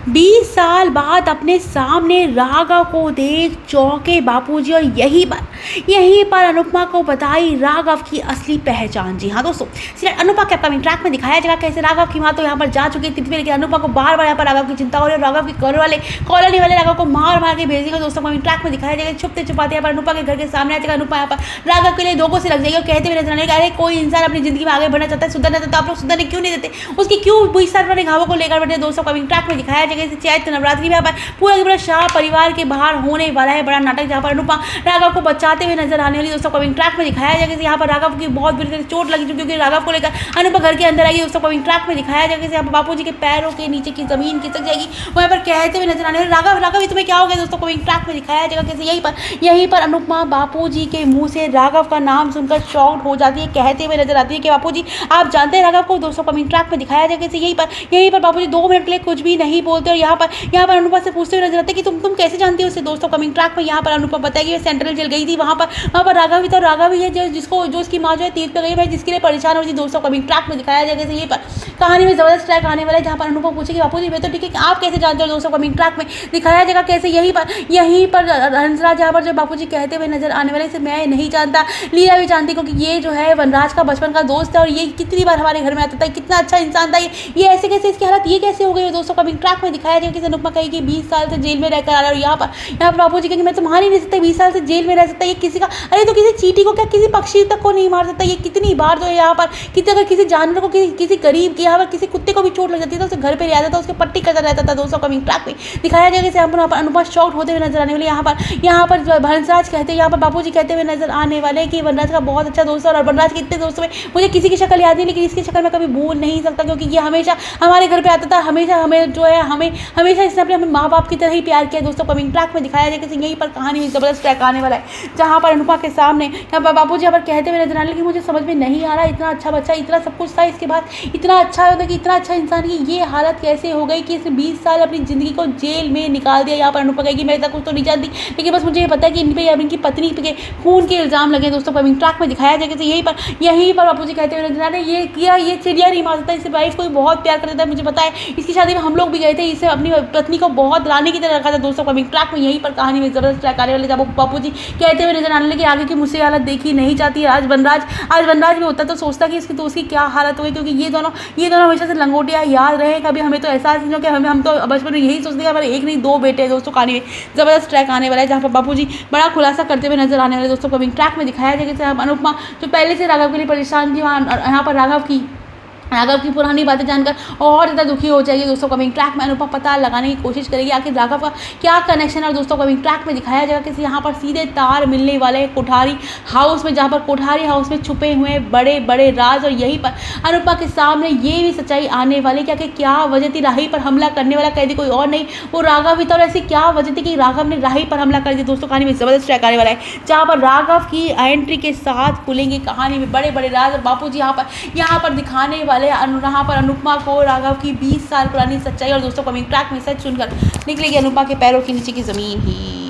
20 साल बाद अपने सामने राघव को देख चौंके बापूजी और यहीं पर अनुपमा को बताई राघव की असली पहचान। जी हाँ दोस्तों, सीरियल अनुपमा के अपकमिंग ट्रैक में दिखाया जाएगा कैसे राघव की मां तो यहाँ पर जा चुकी थी, लेकिन अनुपमा को बार बार यहाँ पर राघव की चिंता हो रही है। राघव के कॉलोनी वाले राघव को मार के भेजेंगे। दोस्तों अपकमिंग ट्रैक में दिखाया जाएगा छुपते छुपाते यहाँ पर अनुपमा के घर के सामने आ जाएगा। अनुपमा यहाँ पर राघव के लिए धोखों से लग जाएगी और कहते हुए नजर आने अरे कोई इंसान अपनी जिंदगी में आगे बढ़ना चाहता है, सुधरना चाहता है, आप लोग सुधरने क्यों नहीं देते, उसकी क्यों 20 साल पुराने घावों को लेकर बैठे। दोस्तों अपकमिंग ट्रैक में दिखाया जाएगा चैत्र नवरात्रि में यहाँ पर पूरा शाह परिवार के बाहर होने वाला है बड़ा नाटक, जहाँ पर अनुपमा राघव को बचाते हुए नजर आने वाली। दोस्तों कमिंग ट्रैक में दिखाया जाएगा यहाँ पर राघव की बहुत बुरी तरह चोट लगी क्योंकि राघव को लेकर अनुपमा घर के अंदर आएगी। दोस्तों कमिंग ट्रैक में दिखाया जाएगा यहाँ पर बापूजी के पैरों के नीचे की जमीन खिसक जाएगी, वहाँ पर कहते हुए नजर आने वाले राघव तुम्हें क्या हो गया। दोस्तों कमिंग ट्रैक में दिखाया जाएगा कैसे यहीं पर अनुपमा बापूजी के मुंह से राघव का नाम सुनकर शॉक्ड हो जाती है, कहते हुए नजर आती है कि बापूजी आप जानते हैं राघव को। दोस्तों कमिंग ट्रैक में दिखाया जाएगा कैसे यहीं पर बापूजी 2 मिनट के लिए कुछ भी नहीं बोलते और यहाँ पर अनुपमा से पूछते हुए नजर आते कि तुम कैसे जानती हो उसे। दोस्तों कमिंग ट्रैक में यहाँ पर अनुपमा बताएगी वो सेंट्रल जेल गई थी, वहाँ पर राघव भी था, राघव ही है जो उसकी माँ जो है तीर्थ पे गई भाई जिसके लिए परेशान हो रही थी। दोस्तों कमिंग ट्रैक में दिखाया जाएगा यहीं पर कहानी में जबरदस्त ट्रैक आने वाला है जहाँ पर अनुपमा पूछेगी बापूजी मैं तो ठीक है आप कैसे जानते हो। दोस्तों कमिंग ट्रैक में दिखाया जाएगा कैसे यहीं पर हंसराज यहाँ पर जो बापूजी कहते हुए नजर आने वाले से मैं नहीं जानता, लीला भी जानती क्योंकि ये जो है वनराज का बचपन का दोस्त है और ये कितनी बार हमारे घर में आता था, कितना अच्छा इंसान था ये ऐसे कैसे इसकी हालत ये कैसे हो गई। दोस्तों कमिंग ट्रैक में दिखाया जाएगा कि अनुपमा कहेगी 20 साल से जेल में रहकर आ रहा है और यहाँ पर बापूजी कहेंगे मैं तो मार ही नहीं सकता, 20 साल से जेल में रह सकता है ये किसी का अरे तो किसी चींटी को क्या किसी पक्षी तक को नहीं मार सकता, ये कितनी बार जो है यहाँ पर अगर किसी जानवर को किसी गरीब की यहाँ पर किसी कुत्ते को भी चोट लग जाती है तो उसे घर पे ले आता था, उसके पट्टी करता रहता था। दोस्तों कमिंग ट्रैक में दिखाया जाएगा जैसे यहाँ पर अनुपमा शॉक्ड होते हुए नजर आने वाले। यहाँ पर हंसराज कहते हैं यहाँ पर बापूजी कहते हुए नजर आने वाले कि वनराज का बहुत अच्छा दोस्त है और वनराज के इतने दोस्तों में मुझे किसी की शक्ल याद नहीं लेकिन इसकी शक्ल मैं कभी भूल नहीं सकता क्योंकि ये हमेशा हमारे घर पे आता था, हमेशा हमें जो है हमेशा इसने अपने माँ बाप की तरह ही प्यार किया। दोस्तों कमिंग ट्रैक में दिखाया जाएगा कि यहीं पर कहानी में जबरदस्त ट्रैक आने वाला है जहाँ पर अनुपमा के सामने यहाँ पर बापूजी यहाँ पर कहते हुए नजर आने लगे मुझे समझ में नहीं आ रहा इतना अच्छा बच्चा इतना सब कुछ था इसके बाद इतना अच्छा होता कि इतना अच्छा इंसान की ये हालत कैसे हो गई कि इसने 20 साल अपनी जिंदगी को जेल में निकाल दिया। यहाँ पर अनुपमा कहेगी मैं ऐसा कुछ तो नहीं जानती लेकिन बस मुझे ये पता है कि इन पे इनकी पत्नी पे खून के इल्जाम लगे। दोस्तों कमिंग ट्रैक में दिखाया जाएगा यहीं पर बापूजी कहते हुए नजर आ रहे ये चिड़िया नहीं मार सकता, इससे वाइफ को भी बहुत प्यार करता है, मुझे पता है इसकी शादी में हम लोग भी गए थे, इसे अपनी पत्नी को बहुत रानी की तरह रखा था। दोस्तों कमिंग ट्रैक में यहीं पर कहानी में जबरदस्त ट्रैक आने वाले जब बापूजी कहते हुए नजर आने लगे आगे की मुझसे हालत देखी नहीं चाहती। आज वनराज भी होता तो सोचता कि इसकी तो उसकी क्या हालत हुई क्योंकि ये दोनों हमेशा से लंगोटिया याद रहे, कभी हमें तो एहसास नहीं हो कि हम तो बचपन में यही सोचते हैं हमारे एक नहीं 2 बेटे हैं। दोस्तों कहानी में जबरदस्त ट्रैक आने वाला है जहाँ पर बापूजी बड़ा खुलासा करते हुए नजर आने वाले। दोस्तों कमिंग ट्रैक में दिखाया जाएगा अनुपमा जो पहले से राघव के लिए परेशान थी यहाँ पर राघव की पुरानी बातें जानकर और ज़्यादा दुखी हो जाएगी। दोस्तों कमिंग ट्रैक में अनुपमा पता लगाने की कोशिश करेगी आखिर राघव का क्या कनेक्शन है और दोस्तों कमिंग ट्रैक में दिखाया जाएगा कि यहाँ पर सीधे तार मिलने वाले कोठारी हाउस में जहाँ पर कोठारी हाउस में छुपे हुए बड़े बड़े राज और यहीं पर अनुपमा के सामने ये भी सच्चाई आने वाली क्या वजह थी राही पर हमला करने वाला कैदी कोई और नहीं वो राघव ही था और ऐसी क्या वजह थी कि राघव ने राही पर हमला कर दिया। दोस्तों कहानी में जबरदस्त ट्रैक आने वाला है जहाँ पर राघव की एंट्री के साथ खुलेंगे कहानी में बड़े बड़े राज और बापूजी यहाँ पर दिखाने वाले यहाँ पर अनुपमा को राघव की 20 साल पुरानी सच्चाई और दोस्तों कमिंग ट्रैक में सच सुनकर निकलेगी अनुपमा के पैरों के नीचे की जमीन ही।